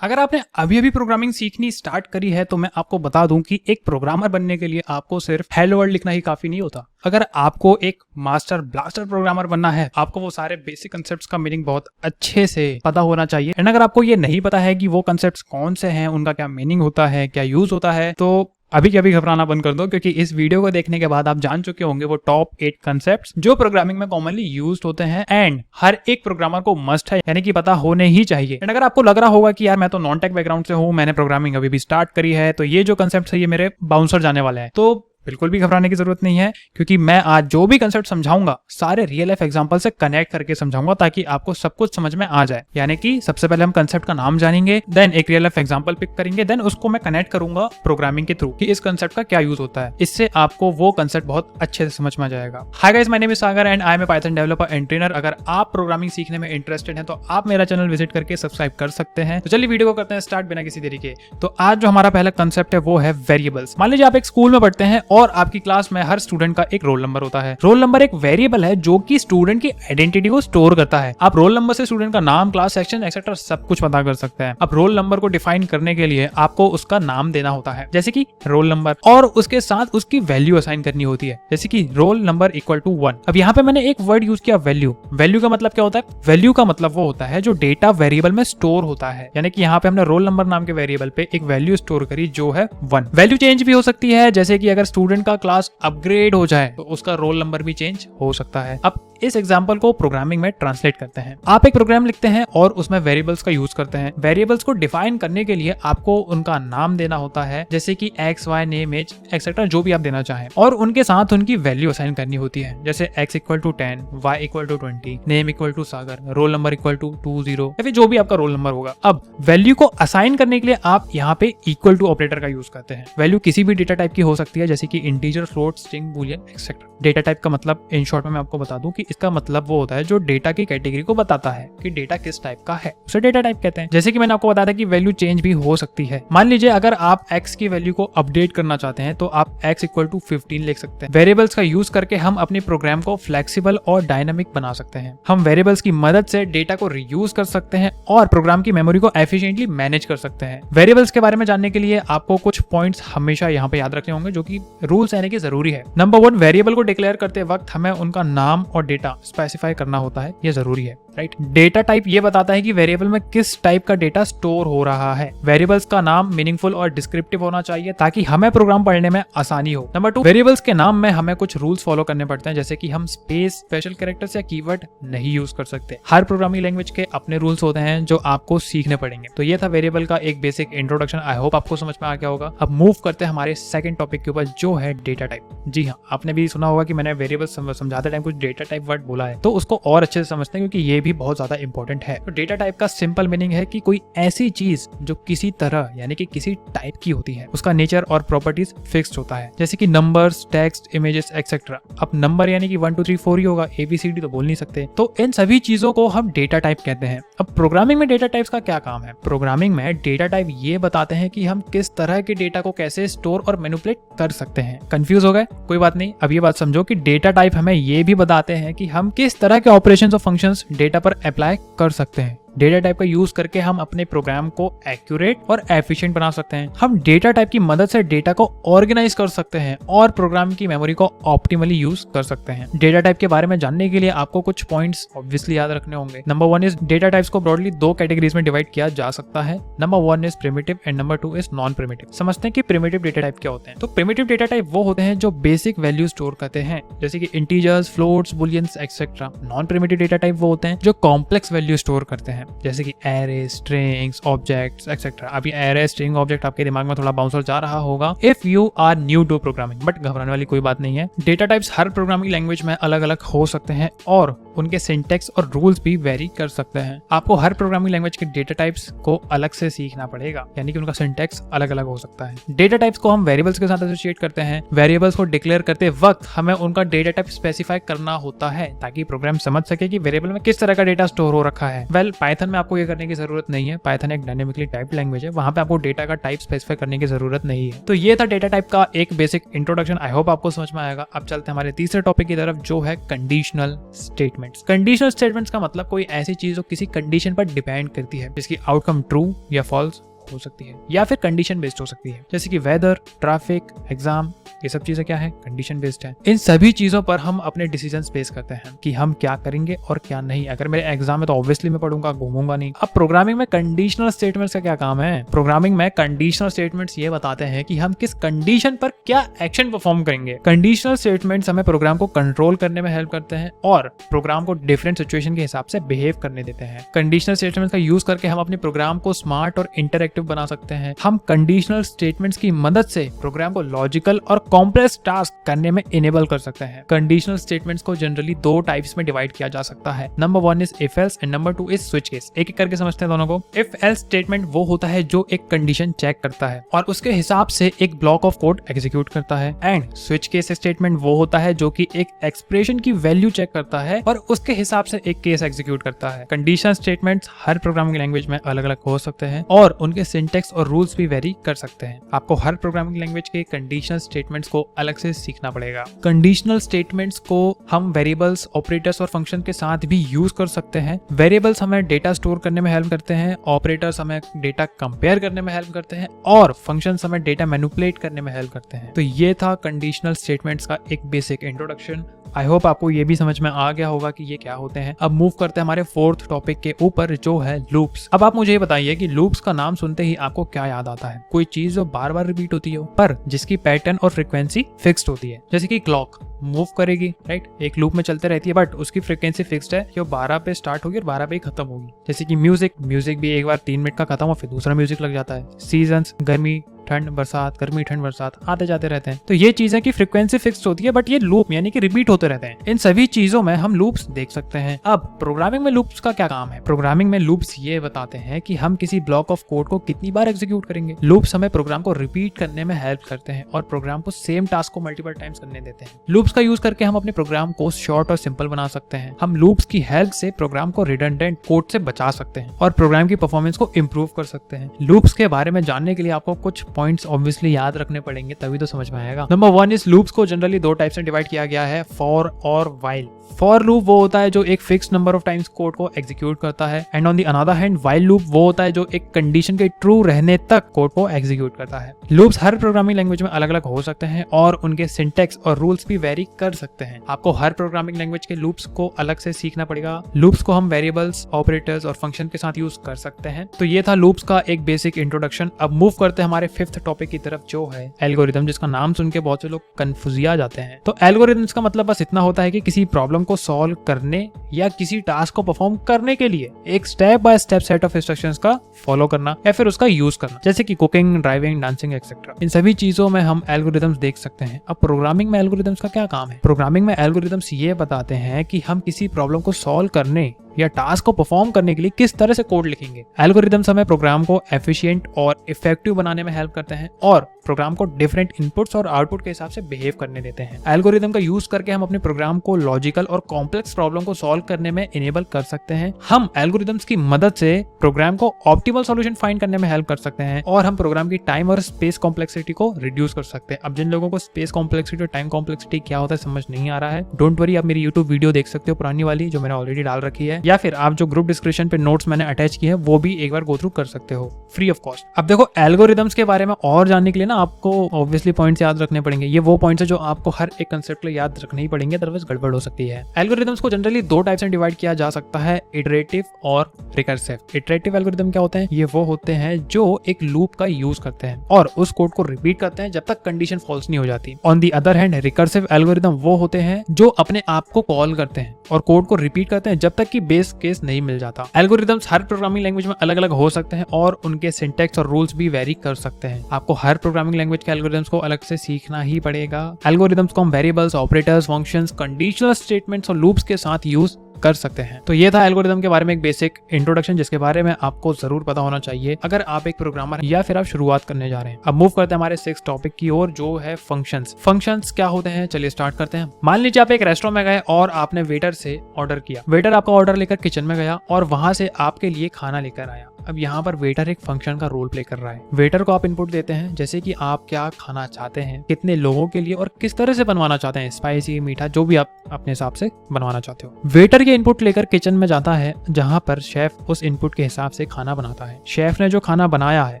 अगर आपने अभी अभी प्रोग्रामिंग सीखनी स्टार्ट करी है तो मैं आपको बता दूं कि एक प्रोग्रामर बनने के लिए आपको सिर्फ हेलो वर्ल्ड लिखना ही काफी नहीं होता। अगर आपको एक मास्टर ब्लास्टर प्रोग्रामर बनना है, आपको वो सारे बेसिक कंसेप्ट्स का मीनिंग बहुत अच्छे से पता होना चाहिए। एंड अगर आपको ये नहीं पता है कि वो कंसेप्ट्स कौन से हैं, उनका क्या मीनिंग होता है, क्या यूज होता है, तो अभी के अभी घबराना बंद कर दो, क्योंकि इस वीडियो को देखने के बाद आप जान चुके होंगे वो टॉप 8 कंसेप्ट्स जो प्रोग्रामिंग में कॉमनली यूज्ड होते हैं एंड हर एक प्रोग्रामर को मस्ट है, यानी कि पता होने ही चाहिए। एंड अगर आपको लग रहा होगा कि यार मैं तो नॉन टेक बैकग्राउंड से हूं, मैंने प्रोग्रामिंग अभी भी स्टार्ट करी है, तो ये जो कंसेप्ट है ये मेरे बाउंसर जाने वाले हैं, तो बिल्कुल भी घबराने की जरूरत नहीं है, क्योंकि मैं आज जो भी कंसेप्ट समझाऊंगा सारे रियल लाइफ एग्जांपल से कनेक्ट करके समझाऊंगा ताकि आपको सब कुछ समझ में आ जाए। यानी कि सबसे पहले हम कंसेप्ट का नाम जानेंगे, देन एक रियल लाइफ एग्जांपल पिक करेंगे, देन उसको मैं कनेक्ट करूंगा प्रोग्रामिंग के थ्रू कि इस कंसेप्ट का क्या यूज होता है। इससे आपको वो कंसेप्ट बहुत अच्छे से समझ में आ जाएगा। Hi guys, my name is Sagar and I am a Python developer and trainer. अगर आप प्रोग्रामिंग सीखने में इंटरेस्टेड हैं तो आप मेरा चैनल विजिट करके सब्सक्राइब कर सकते हैं। तो चलिए वीडियो को करते हैं स्टार्ट बिना किसी देरी के। तो आज जो हमारा पहला कंसेप्ट है वो है वेरिएबल्स। मान लीजिए आप एक स्कूल में पढ़ते हैं और आपकी क्लास में हर स्टूडेंट का एक रोल नंबर होता है। रोल नंबर एक वेरिएबल है जो कि स्टूडेंट की आइडेंटिटी को स्टोर करता है। आप रोल नंबर से स्टूडेंट का नाम, क्लास, सेक्शन एक्सेट्रा सब कुछ पता कर सकते हैं। अब रोल नंबर को डिफाइन करने के लिए आपको उसका नाम देना होता है, जैसे कि रोल नंबर, और उसके साथ उसकी वैल्यू असाइन करनी होती है, जैसे कि रोल नंबर इक्वल टू 1। अब यहाँ पे मैंने एक वर्ड यूज किया, वैल्यू। वैल्यू का मतलब क्या होता है? वैल्यू का मतलब वो होता है जो डेटा वेरिएबल में स्टोर होता है। यानी कि यहाँ पे हमने रोल नंबर नाम के वेरिएबल पे एक वैल्यू स्टोर करी जो है 1। वैल्यू चेंज भी हो सकती है, जैसे कि अगर स्टूडेंट का क्लास अपग्रेड हो जाए तो उसका रोल नंबर भी चेंज हो सकता है। अब इस एग्जांपल को प्रोग्रामिंग में ट्रांसलेट करते हैं। आप एक प्रोग्राम लिखते हैं और उसमें वेरिएबल्स का यूज करते हैं। वेरिएबल्स को डिफाइन करने के लिए आपको उनका नाम देना होता है, जैसे कि X, Y, name, age etcetera जो भी आप देना चाहें, और उनके साथ उनकी वैल्यू असाइन करनी होती है, जैसे X equal to 10, Y equal to 20, name equal to Sagar, roll number equal to 20, या फिर जो भी आपका रोल नंबर होगा। अब वैल्यू को असाइन करने के लिए आप यहाँ पे इक्वल टू ऑपरेटर का यूज करते हैं। वैल्यू किसी भी डेटा टाइप की हो सकती है, जैसे कि integer, float, string, Boolean etcetera. Data type का मतलब इन शॉर्ट में मैं आपको बता दूं कि इसका मतलब वो होता है जो डेटा की कैटेगरी को बताता है कि डेटा किस टाइप का है, उसे डेटा टाइप कहते हैं। जैसे कि मैंने आपको बताया था कि वैल्यू चेंज भी हो सकती है। मान लीजिए अगर आप x की वैल्यू को अपडेट करना चाहते हैं तो आप x इक्वल टू 15 लिख सकते हैं। वेरिएबल्स का यूज करके हम अपने प्रोग्राम को फ्लेक्सिबल और डायनामिक बना सकते हैं। हम वेरिएबल्स की मदद से डेटा को रीयूज कर सकते हैं और प्रोग्राम की मेमोरी को एफिशिएंटली मैनेज कर सकते हैं। वेरिएबल्स के बारे में जानने के लिए आपको कुछ पॉइंट्स हमेशा यहाँ पे याद रखने होंगे जो कि रूल्स यानी कि जरूरी है। नंबर 1, वेरिएबल को डिक्लेयर करते वक्त हमें उनका नाम और डेटा स्पेसिफाई करना होता है, ये जरूरी है, राइट। डेटा टाइप ये बताता है कि वेरिएबल में किस टाइप का डेटा स्टोर हो रहा है। वेरिएबल्स का नाम मीनिंगफुल और डिस्क्रिप्टिव होना चाहिए ताकि हमें प्रोग्राम पढ़ने में आसानी हो। नंबर 2, वेरिएबल्स के नाम में हमें कुछ रूल्स फॉलो करने पड़ते हैं, जैसे कि हम स्पेस, स्पेशल कैरेक्टर्स या कीवर्ड नहीं यूज कर सकते। हर प्रोग्रामिंग लैंग्वेज के अपने रूल्स होते हैं जो आपको सीखने पड़ेंगे। तो ये था वेरिएबल का एक बेसिक इंट्रोडक्शन। आई होप आपको समझ में आ गया होगा। अब मूव करते हैं हमारे सेकंड टॉपिक के ऊपर, जो है डेटा टाइप। जी हाँ, आपने भी सुना होगा कि मैंने वेरिएबल समझाते टाइम कुछ डेटा टाइप वर्ड बोला है, तो उसको और अच्छे से समझते हैं क्योंकि ये भी बहुत ज्यादा इंपॉर्टेंट है। तो डेटा टाइप का सिंपल मीनिंग है कि कोई ऐसी चीज जो किसी तरह यानी कि किसी टाइप की होती है, उसका नेचर और प्रॉपर्टीज फिक्स्ड होता है, जैसे कि नंबर्स, टेक्स्ट, इमेजेस एक्सेट्रा। अब नंबर यानी कि 1 2 3 4 ही होगा, ABCD तो बोल नहीं सकते। तो इन सभी चीजों को हम डेटा टाइप कहते हैं। अब प्रोग्रामिंग में डेटा टाइप्स का क्या काम है? प्रोग्रामिंग में डेटा टाइप ये बताते हैं कि हम किस तरह के डेटा को कैसे स्टोर और मैनिपुलेट कर सकते हैं। कंफ्यूज हो गए? कोई बात नहीं, अब ये बात समझो कि डेटा टाइप हमें ये भी बताते हैं कि हम किस तरह के ऑपरेशंस और फंक्शंस डेटा पर अप्लाई कर सकते हैं। डेटा टाइप का यूज करके हम अपने प्रोग्राम को एक्यूरेट और एफिशिएंट बना सकते हैं। हम डेटा टाइप की मदद से डेटा को ऑर्गेनाइज कर सकते हैं और प्रोग्राम की मेमोरी को ऑप्टिमली यूज कर सकते हैं। डेटा टाइप के बारे में जानने के लिए आपको कुछ पॉइंट्स ऑब्वियसली याद रखने होंगे। नंबर 1 इज डेटा टाइप्स को ब्रॉडली 2 कैटेगरीज में डिवाइड किया जा सकता है। Number 1 is primitive and number 2 is non primitive. समझते हैं कि प्रिमिटिव डेटा टाइप क्या होते हैं। तो प्रिमिटिव डेटा टाइप वो होते हैं जो बेसिक वैल्यू स्टोर करते हैं, जैसे कि integers, floats, bullions etcetera. Non primitive data type वो होते हैं जो कॉम्प्लेक्स वैल्यू स्टोर करते हैं, जैसे कि एरे, स्ट्रिंग्स, ऑब्जेक्ट्स एक्सेट्रा। अभी एरे, स्ट्रिंग, ऑब्जेक्ट आपके दिमाग में थोड़ा बाउंसर जा रहा होगा if you are new to programming, but घबराने वाली कोई बात नहीं है। डेटा टाइप्स हर प्रोग्रामिंग लैंग्वेज में अलग अलग हो सकते हैं और उनके सिंटैक्स और रूल्स भी वेरी कर सकते हैं। आपको हर प्रोग्रामिंग लैंग्वेज के डेटा टाइप्स को अलग से सीखना पड़ेगा, यानी कि उनका सिंटैक्स अलग अलग हो सकता है। डेटा टाइप्स को हम वेरिएबल्स के साथ एसोसिएट करते हैं। वेरिएबल्स को डिक्लेयर करते वक्त हमें उनका डेटा टाइप स्पेसिफाई करना होता है ताकि प्रोग्राम समझ सके कि वेरिएबल में किस तरह का डेटा स्टोर हो रखा है। वेल, पाइथन पाइथन में आपको ये करने की जरूरत नहीं है। पाइथन एक डायनेमिकली टाइप्ड लैंग्वेज है, वहां पे आपको डेटा का टाइप स्पेसिफाई करने की जरूरत नहीं है। तो ये था डेटा टाइप का एक बेसिक इंट्रोडक्शन। आई होप आपको समझ में आएगा। अब चलते हैं हमारे तीसरे टॉपिक की तरफ, जो है कंडीशनल स्टेटमेंट्स। कंडीशनल स्टेटमेंट्स का मतलब कोई ऐसी चीज जो किसी कंडीशन पर डिपेंड करती है, जिसकी आउटकम ट्रू या फॉल्स हो सकती है या फिर कंडीशन बेस्ड हो सकती है। जैसे कि वेदर, ट्रैफिक, एग्जाम, ये सब चीजें क्या है, कंडीशन बेस्ड है। इन सभी चीजों पर हम अपने डिसीजंस बेस करते हैं कि हम क्या करेंगे और क्या नहीं। अगर मेरे एग्जाम है तो ऑब्वियसली मैं पढ़ूंगा, घूमूंगा नहीं। अब प्रोग्रामिंग में कंडीशनल स्टेटमेंट्स का क्या काम है? प्रोग्रामिंग में कंडीशनल स्टेटमेंट्स ये बताते हैं कि हम किस कंडीशन पर क्या एक्शन परफॉर्म करेंगे। कंडीशनल स्टेटमेंट्स हमें प्रोग्राम को कंट्रोल करने में हेल्प करते हैं और प्रोग्राम को डिफरेंट सिचुएशन के हिसाब से बिहेव करने देते हैं। कंडीशनल स्टेटमेंट्स का यूज करके हम अपने प्रोग्राम को स्मार्ट और इंटरएक्टिव बना सकते हैं। हम कंडीशनल स्टेटमेंट्स की मदद से प्रोग्राम को लॉजिकल और कॉम्प्लेक्स टास्क करने में इनेबल कर सकते हैं। कंडीशनल स्टेटमेंट्स को जनरली दो टाइप्स में डिवाइड किया जा सकता है। Number 1 is if else and number 2 is switch case. एक एक करके समझते हैं दोनों को। इफ एल्स स्टेटमेंट वो होता है जो एक कंडीशन चेक करता है और उसके हिसाब से एक ब्लॉक ऑफ कोड एग्जीक्यूट करता है। एंड स्विच केस स्टेटमेंट वो होता है जो कि एक एक्सप्रेशन की वैल्यू चेक करता है और उसके हिसाब से एक केस एग्जीक्यूट करता है। कंडीशनल स्टेटमेंट्स हर प्रोग्रामिंग लैंग्वेज में अलग अलग हो सकते हैं और उनके सिंटैक्स और रूल्स भी वेरी कर सकते हैं। आपको हर प्रोग्रामिंग लैंग्वेज के कंडीशनल स्टेटमेंट्स को अलग से सीखना पड़ेगा। कंडीशनल स्टेटमेंट्स को हम वेरिएबल्स, ऑपरेटर्स और फंक्शन के साथ भी यूज कर सकते हैं। वेरिएबल्स हमें डेटा स्टोर करने में हेल्प करते हैं, ऑपरेटर्स हमें डेटा कंपेयर करने में हेल्प करते हैं और फंक्शंस हमें डेटा मैनिपुलेट करने में हेल्प करते हैं। तो ये था कंडीशनल स्टेटमेंट्स का एक बेसिक इंट्रोडक्शन। आई होप आपको ये भी समझ में आ गया होगा कि ये क्या होते हैं। अब मूव करते हैं हमारे फोर्थ टॉपिक के ऊपर, जो है लूप्स। अब आप मुझे ये बताइए कि लूप्स का नाम सुनते ही आपको क्या याद आता है? कोई चीज जो बार बार रिपीट होती हो पर जिसकी पैटर्न और फ्रीक्वेंसी फिक्स्ड होती है। जैसे कि क्लॉक मूव करेगी, राइट, एक लूप में चलते रहती है बट उसकी फ्रीक्वेंसी फिक्स्ड है, जो 12 पे स्टार्ट होगी और 12 पे ही खत्म होगी। जैसे कि म्यूजिक भी एक बार 3 मिनट का खत्म और फिर दूसरा म्यूजिक लग जाता है। सीजन्स, गर्मी ठंड बरसात, गर्मी ठंड बरसात आते जाते रहते हैं। तो ये चीजें की फ्रीक्वेंसी फिक्स्ड होती है बट ये लूप यानी कि रिपीट होते रहते हैं। इन सभी चीजों में हम लूप्स देख सकते हैं। अब प्रोग्रामिंग में लूप्स का क्या काम है? प्रोग्रामिंग में लूप्स ये बताते हैं कि हम किसी ब्लॉक ऑफ कोड को कितनी बार एग्जीक्यूट करेंगे। लूप्स हमें प्रोग्राम को रिपीट करने में हेल्प करते हैं और प्रोग्राम को सेम टास्क को मल्टीपल टाइम्स करने देते हैं। लूप्स का यूज करके हम अपने प्रोग्राम को शॉर्ट और सिंपल बना सकते हैं। हम लूप्स की हेल्प से प्रोग्राम को रिडंडेंट कोड से बचा सकते हैं और प्रोग्राम की परफॉर्मेंस को इम्प्रूव कर सकते हैं। लूप्स के बारे में जानने के लिए आपको कुछ पॉइंट्स ऑब्वियसली याद रखने पड़ेंगे, तभी तो समझ में आएगा। नंबर 1 इस लूप्स को जनरली दो टाइप से डिवाइड किया गया है, फॉर और व्हाइल। फॉर लूप वो होता है जो एक fix number of times code को एग्जीक्यूट करता है and on the another hand while loop वो होता है जो एक कंडीशन के ट्रू रहने तक कोड को एग्जीक्यूट करता है। लूप्स हर प्रोग्रामिंग लैंग्वेज में अलग अलग हो सकते हैं और उनके सिंटैक्स और रूल्स भी वेरी कर सकते हैं। आपको हर प्रोग्रामिंग लैंग्वेज के लूप्स को अलग से सीखना पड़ेगा। लूप्स को हम वेरिएबल्स, ऑपरेटर्स और फंक्शन के साथ यूज कर सकते हैं। तो ये था लूप्स का एक बेसिक इंट्रोडक्शन। अब मूव करते हैं हमारे फिफ्थ टॉपिक की तरफ, जो है एल्गोरिथम, जिसका नाम सुन के बहुत से लोग कंफ्यूजिया जाते हैं। तो एल्गोरिथम्स का मतलब बस इतना होता है कि किसी प्रॉब्लम को सॉल्व करने या किसी टास्क को परफॉर्म करने के लिए एक step by step set of instructions का फॉलो करना या फिर उसका यूज करना, जैसे कि कुकिंग, ड्राइविंग, डांसिंग एक्सेट्रा। इन सभी चीजों में हम एल्गोरिथम्स देख सकते हैं। अब प्रोग्रामिंग में एल्गोरिथम्स का क्या काम है? प्रोग्रामिंग में एल्गोरिथम्स ये बताते हैं कि हम किसी प्रॉब्लम को सॉल्व करने या टास्क को परफॉर्म करने के लिए किस तरह से कोड लिखेंगे। एल्गोरिथम्स हमें प्रोग्राम को एफिशिएंट और इफेक्टिव बनाने में हेल्प करते हैं और प्रोग्राम को डिफरेंट इनपुट्स और आउटपुट के हिसाब से बिहेव करने देते हैं। एल्गोरिथम का यूज करके हम अपने प्रोग्राम को लॉजिकल और कॉम्प्लेक्स प्रॉब्लम को सॉल्व करने में इनेबल कर सकते हैं। हम एल्गोरिथम्स की मदद से प्रोग्राम को ऑप्टिमल सॉल्यूशन फाइंड करने में हेल्प कर सकते हैं और हम प्रोग्राम की टाइम और स्पेस कॉम्प्लेक्सिटी को रिड्यूस कर सकते हैं। अब जिन लोगों को स्पेस कॉम्प्लेक्सिटी और टाइम कॉम्प्लेक्सिटी क्या होता है समझ नहीं आ रहा है, डोंट वरी, आप मेरी यूट्यूब वीडियो देख सकते हो पुरानी वाली जो मैंने ऑलरेडी डाल रखी है, या फिर आप जो ग्रुप डिस्क्रिप्शन पे नोट्स मैंने अटैच किए हैं वो भी एक बार गो थ्रू कर सकते हो फ्री ऑफ कॉस्ट। अब देखो, एल्गोरिथम्स के बारे में और जानने के लिए ना आपको ऑब्वियसली पॉइंट्स याद रखने पड़ेंगे। ये वो पॉइंट्स है जो आपको हर एक कंसेप्ट के लिए याद रखने ही पड़ेंगे, अदरवाइज गड़बड़ हो सकती है। एल्गोरिथम्स को जनरली दो टाइप से डिवाइड किया जा सकता है, इटरेटिव और रिकर्सिव। इटरेटिव एल्गोरिथम क्या होते हैं? ये वो होते हैं जो एक लूप का यूज करते हैं और उस कोड को रिपीट करते हैं जब तक कंडीशन फॉल्स नहीं हो जाती। On the other hand recursive algorithm वो होते हैं जो अपने आप को कॉल करते हैं और कोड को रिपीट करते हैं जब तक कि बेस केस नहीं मिल जाता। एल्गोरिथम्स हर प्रोग्रामिंग लैंग्वेज में अलग अलग हो सकते हैं और उनके सिंटैक्स और रूल्स भी वेरी कर सकते हैं। आपको हर प्रोग्रामिंग लैंग्वेज के एल्गोरिथम्स को अलग से सीखना ही पड़ेगा। एल्गोरिथम्स को हम variables, operators, functions, conditional statements और लूप्स के साथ यूज कर सकते हैं। तो ये था एल्गोरिदम के बारे में एक बेसिक इंट्रोडक्शन, जिसके बारे में आपको जरूर पता होना चाहिए अगर आप एक प्रोग्रामर या फिर आप शुरुआत करने जा रहे हैं। अब मूव करते हैं हमारे 6th टॉपिक की ओर, जो है फंक्शंस। फंक्शंस क्या होते हैं, चलिए स्टार्ट करते हैं। मान लीजिए आप एक रेस्टोरेंट में गए और आपने वेटर से ऑर्डर किया। वेटर आपका ऑर्डर लेकर किचन में गया और वहां से आपके लिए खाना लेकर आया। अब यहाँ पर वेटर एक फंक्शन का रोल प्ले कर रहा है। वेटर को आप इनपुट देते हैं, जैसे कि आप क्या खाना चाहते हैं, कितने लोगों के लिए और किस तरह से बनवाना चाहते हैं, स्पाइसी, मीठा, जो भी आप अपने हिसाब से बनवाना चाहते हो। वेटर ये इनपुट लेकर किचन में जाता है, जहां पर शेफ उस इनपुट के हिसाब से खाना बनाता है। शेफ ने जो खाना बनाया है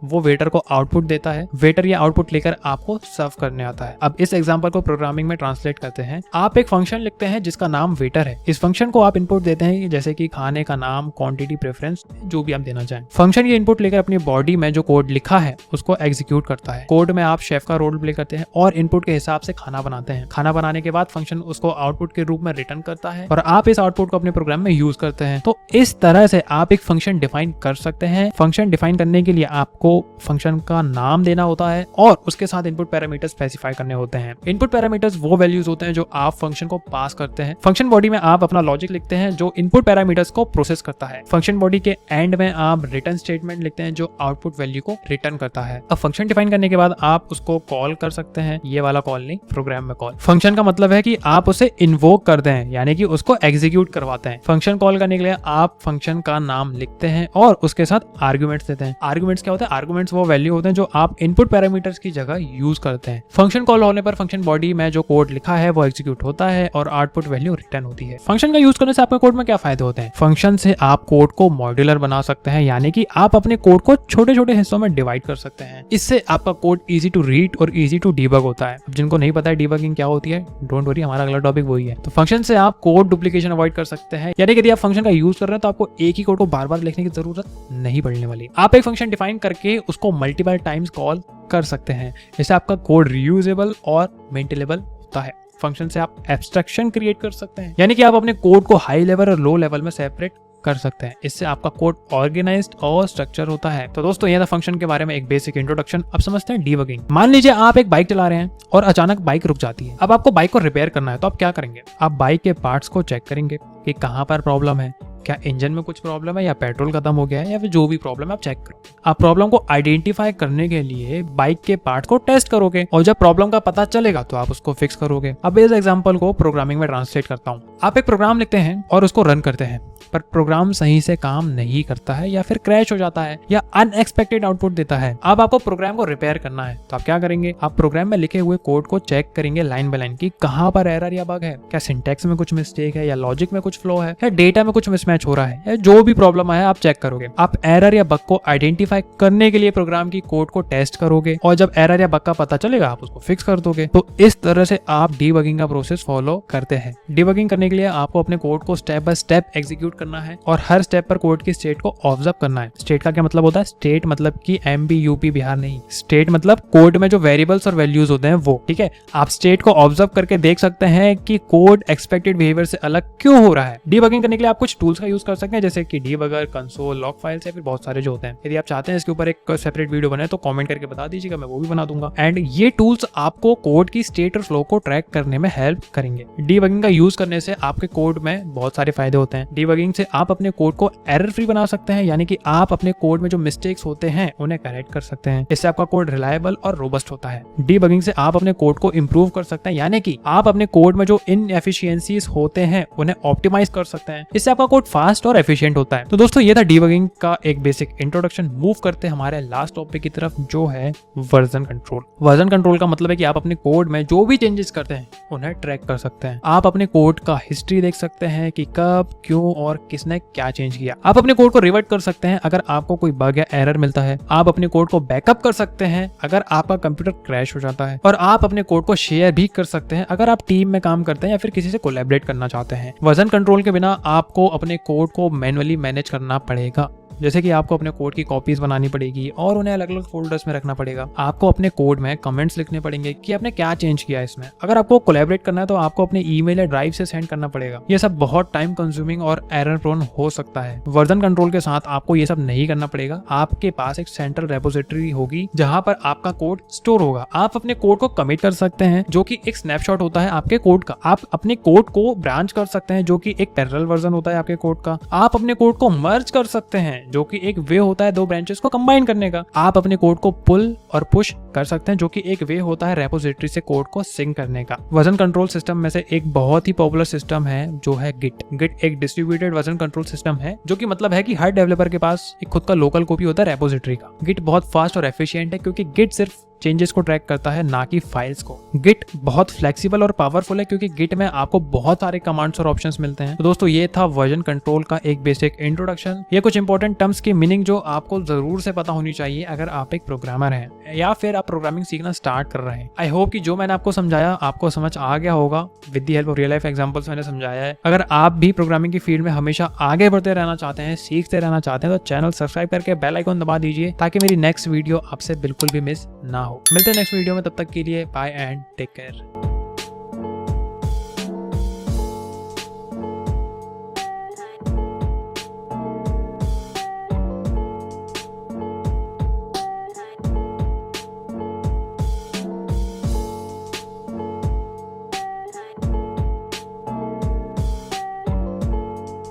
वो वेटर को आउटपुट देता है। वेटर ये आउटपुट लेकर आपको सर्व करने आता है। अब इस एग्जाम्पल को प्रोग्रामिंग में ट्रांसलेट करते हैं। आप एक फंक्शन लिखते हैं जिसका नाम वेटर है। इस फंक्शन को आप इनपुट देते हैं, जैसे कि खाने का नाम, क्वांटिटी, प्रेफरेंस, जो भी आप देना चाहें। फंक्शन ये इनपुट लेकर अपनी बॉडी में जो कोड लिखा है उसको एग्जीक्यूट करता है। कोड में आप शेफ का रोल प्ले करते हैं और इनपुट के हिसाब से खाना बनाते हैं। खाना बनाने के बाद फंक्शन उसको आउटपुट के रूप में रिटर्न करता है और आप इस आउटपुट को अपने प्रोग्राम में यूज करते हैं। तो इस तरह से आप एक फंक्शन डिफाइन कर सकते हैं। फंक्शन डिफाइन करने के लिए आपको फंक्शन का नाम देना होता है और उसके साथ इनपुट पैरामीटर स्पेसिफाई करने होते हैं। इनपुट पैरामीटर्स वो वैल्यूज होते हैं जो आप फंक्शन को पास करते हैं। फंक्शन बॉडी में आप अपना लॉजिक लिखते हैं जो इनपुट पैरामीटर्स को प्रोसेस करता है। फंक्शन बॉडी के एंड में आप रिटर्न स्टेटमेंट लिखते हैं जो आउटपुट वैल्यू को रिटर्न करता है। अब फंक्शन डिफाइन करने के बाद आप उसको कॉल कर सकते हैं। ये वाला कॉल नहीं, प्रोग्राम में कॉल। फंक्शन का मतलब है कि आप उसे इन्वोक करते हैं, यानी कि उसको एग्जीक्यूट करवाते हैं। फंक्शन कॉल करने के लिए आप फंक्शन का नाम लिखते हैं और उसके साथ आर्गुमेंट्स देते हैं। आर्गुमेंट्स क्या होते हैं? आर्गुमेंट्स वो वैल्यू होते हैं जो आप इनपुट पैरामीटर्स की जगह यूज करते हैं। फंक्शन कॉल होने पर फंक्शन बॉडी में जो कोड लिखा है वो एग्जीक्यूट होता है और आउटपुट वैल्यू रिटर्न होती है। फंक्शन का यूज करने से आपके कोड में क्या फायदे होते हैं? फंक्शन से आप कोड को मॉड्यूलर बना सकते हैं, यानी कि आप अपने कोड को छोटे छोटे हिस्सों में डिवाइड कर सकते हैं। इससे आपका कोड इजी टू रीड और इजी टू डीबग होता है। अब जिनको नहीं पता है डीबगिंग क्या होती है, डोंट वरी, हमारा अगला टॉपिक वही है। तो फंक्शन से आप कोड डुप्लीकेशन अवॉइड कर सकते हैं, यानी कि यदि आप फंक्शन का यूज कर रहे हैं तो आपको एक ही कोड को बार बार लिखने की जरूरत नहीं पड़ने वाली। आप एक फंक्शन डिफाइन करके उसको मल्टीपल टाइम्स कॉल कर सकते हैं। इससे आपका कोड रीयूजेबल और मेंटेनेबल होता है। फंक्शन से आप एब्स्ट्रैक्शन क्रिएट कर सकते हैं, यानी कि आप अपने कोड को हाई लेवल और लो लेवल में सेपरेट कर सकते हैं। इससे आपका कोड ऑर्गेनाइज्ड और स्ट्रक्चर होता है। तो दोस्तों ये था फंक्शन के बारे में एक बेसिक इंट्रोडक्शन। अब समझते हैं डीबगिंग। मान लीजिए आप एक बाइक चला रहे हैं और अचानक बाइक रुक जाती है। अब आपको बाइक को रिपेयर करना है, तो आप क्या करेंगे? आप बाइक के पार्ट्स को चेक करेंगे कि कहाँ पर प्रॉब्लम है, क्या इंजन में कुछ प्रॉब्लम है या पेट्रोल खत्म हो गया है या फिर जो भी प्रॉब्लम है आप चेक करो। आप प्रॉब्लम को आइडेंटिफाई करने के लिए बाइक के पार्ट को टेस्ट करोगे और जब प्रॉब्लम का पता चलेगा तो आप उसको फिक्स करोगे। अब इस एग्जांपल को प्रोग्रामिंग में ट्रांसलेट करता हूँ। आप एक प्रोग्राम लिखते हैं और उसको रन करते हैं, पर प्रोग्राम सही से काम नहीं करता है या फिर क्रैश हो जाता है या अनएक्सपेक्टेड आउटपुट देता है। अब आपको प्रोग्राम को रिपेयर करना है, तो आप क्या करेंगे? आप प्रोग्राम में लिखे हुए कोड को चेक करेंगे लाइन बाय लाइन कि कहाँ पर एरर या बग है, क्या सिंटैक्स में कुछ मिस्टेक है या लॉजिक में कुछ फ्लो है या डेटा में कुछ मिसमैच हो रहा है या जो भी प्रॉब्लम है आप चेक करोगे। आप एरर या बग को आइडेंटिफाई करने के लिए प्रोग्राम की कोड को टेस्ट करोगे और जब एरर या बग का पता चलेगा आप उसको फिक्स कर दोगे। तो इस तरह से आप डीबगिंग का प्रोसेस फॉलो करते हैं। डीबगिंग करने के लिए आपको अपने कोड को स्टेप बाय स्टेप एग्जीक्यूट करना है और हर स्टेप पर कोड की स्टेट को ऑब्जर्व करना है। स्टेट का क्या मतलब होता है? स्टेट मतलब कि एमपी यूपी बिहार नहीं, स्टेट मतलब कोड में जो वेरिएबल्स और वैल्यूज होते हैं वो, ठीक है। आप स्टेट को ऑब्जर्व करके देख सकते हैं कि कोड एक्सपेक्टेड बिहेवियर से अलग क्यों हो रहा है। डीबगिंग करने के लिए आप कुछ टूल्स का यूज कर सकते हैं, जैसे कि डीबगर, कंसोल, लॉग फाइल्स या फिर बहुत सारे जो होते हैं। यदि आप चाहते हैं इसके ऊपर एक सेपरेट वीडियो बने तो कमेंट करके बता दीजिएगा, मैं वो भी बना दूंगा। एंड ये टूल्स आपको कोड की स्टेट और फ्लो को ट्रैक करने में हेल्प करेंगे। डीबगिंग का यूज करने से आपके कोड में बहुत सारे फायदे होते हैं। डीबगिंग से आप अपने कोड को एरर फ्री बना सकते हैं, यानी कि आप अपने कोड में जो मिस्टेक्स होते हैं उन्हें करेक्ट कर सकते हैं। इससे आपका कोड रिलायबल और रोबस्ट होता है। डीबगिंग से आप अपने कोड को इंप्रूव कर सकते हैं, यानी कि आप अपने कोड में जो इनएफिशिएंसीज होते हैं उन्हें ऑप्टिमाइज कर सकते हैं। इससे आपका कोड फास्ट और एफिशिएंट होता है। तो दोस्तों ये था डीबगिंग का एक बेसिक इंट्रोडक्शन। मूव करते हैं हमारे लास्ट टॉपिक की तरफ, जो है वर्जन कंट्रोल। वर्जन कंट्रोल का मतलब है कि आप अपने कोड में जो भी चेंजेस करते हैं उन्हें ट्रैक कर सकते हैं। आप अपने कोड का हिस्ट्री देख सकते हैं कि कब, क्यों और किसने क्या चेंज किया। आप अपने कोड को रिवर्ट कर सकते हैं अगर आपको कोई बग या एरर मिलता है। आप अपने कोड को बैकअप कर सकते हैं अगर आपका कंप्यूटर क्रैश हो जाता है, और आप अपने कोड को शेयर भी कर सकते हैं अगर आप टीम में काम करते हैं या फिर किसी से कोलैबोरेट करना चाहते हैं। वर्जन कंट्रोल के बिना आपको अपने कोड को मैन्युअली मैनेज करना पड़ेगा। जैसे कि आपको अपने कोड की कॉपीज बनानी पड़ेगी और उन्हें अलग अलग फोल्डर्स में रखना पड़ेगा। आपको अपने कोड में कमेंट्स लिखने पड़ेंगे कि आपने क्या चेंज किया इसमें। अगर आपको कोलैबोरेट करना है तो आपको अपने ईमेल या ड्राइव से सेंड करना पड़ेगा। ये सब बहुत टाइम कंज्यूमिंग और एरर प्रोन हो सकता है। वर्जन कंट्रोल के साथ आपको ये सब नहीं करना पड़ेगा। आपके पास एक सेंट्रल रेपोजिटरी होगी जहां पर आपका कोड स्टोर होगा। आप अपने कोड को कमिट कर सकते हैं जो कि एक स्नैपशॉट होता है आपके कोड का। आप अपने कोड को ब्रांच कर सकते हैं जो कि एक पैरेलल वर्जन होता है आपके कोड का। आप अपने कोड को मर्ज कर सकते हैं जो कि एक वे होता है दो ब्रांचेस को कंबाइन करने का। आप अपने कोड को पुल और पुश कर सकते हैं जो कि एक वे होता है रेपोजिटरी से कोड को सिंक करने का। वर्जन कंट्रोल सिस्टम में से एक बहुत ही पॉपुलर सिस्टम है जो है गिट। गिट एक डिस्ट्रीब्यूटेड वर्जन कंट्रोल सिस्टम है जो कि मतलब है कि हर डेवलपर के पास एक खुद का लोकल कॉपी होता है रेपोजिटरी का। गिट बहुत फास्ट और एफिशिएंट है क्योंकि गिट सिर्फ चेंजेस को ट्रैक करता है ना कि फाइल्स को। गिट बहुत फ्लेक्सिबल और पावरफुल है क्योंकि गिट में आपको बहुत सारे कमांड्स और ऑप्शंस मिलते हैं। तो दोस्तों ये था वर्जन कंट्रोल का एक बेसिक इंट्रोडक्शन। ये कुछ इंपॉर्टेंट टर्म्स की मीनिंग जो आपको जरूर से पता होनी चाहिए अगर आप एक प्रोग्रामर हैं या फिर आप प्रोग्रामिंग सीखना स्टार्ट कर रहे हैं। आई होप कि जो मैंने आपको समझाया आपको समझ आ गया होगा। With the help of real life examples मैंने समझाया है। अगर आप भी प्रोग्रामिंग की फील्ड में हमेशा आगे बढ़ते रहना चाहते हैं, सीखते रहना चाहते हैं तो चैनल सब्सक्राइब करके बेल आइकन दबा दीजिए ताकि मेरी नेक्स्ट वीडियो आपसे बिल्कुल भी मिस ना हो। मिलते हैं नेक्स्ट वीडियो में, तब तक के लिए बाय एंड टेक केयर।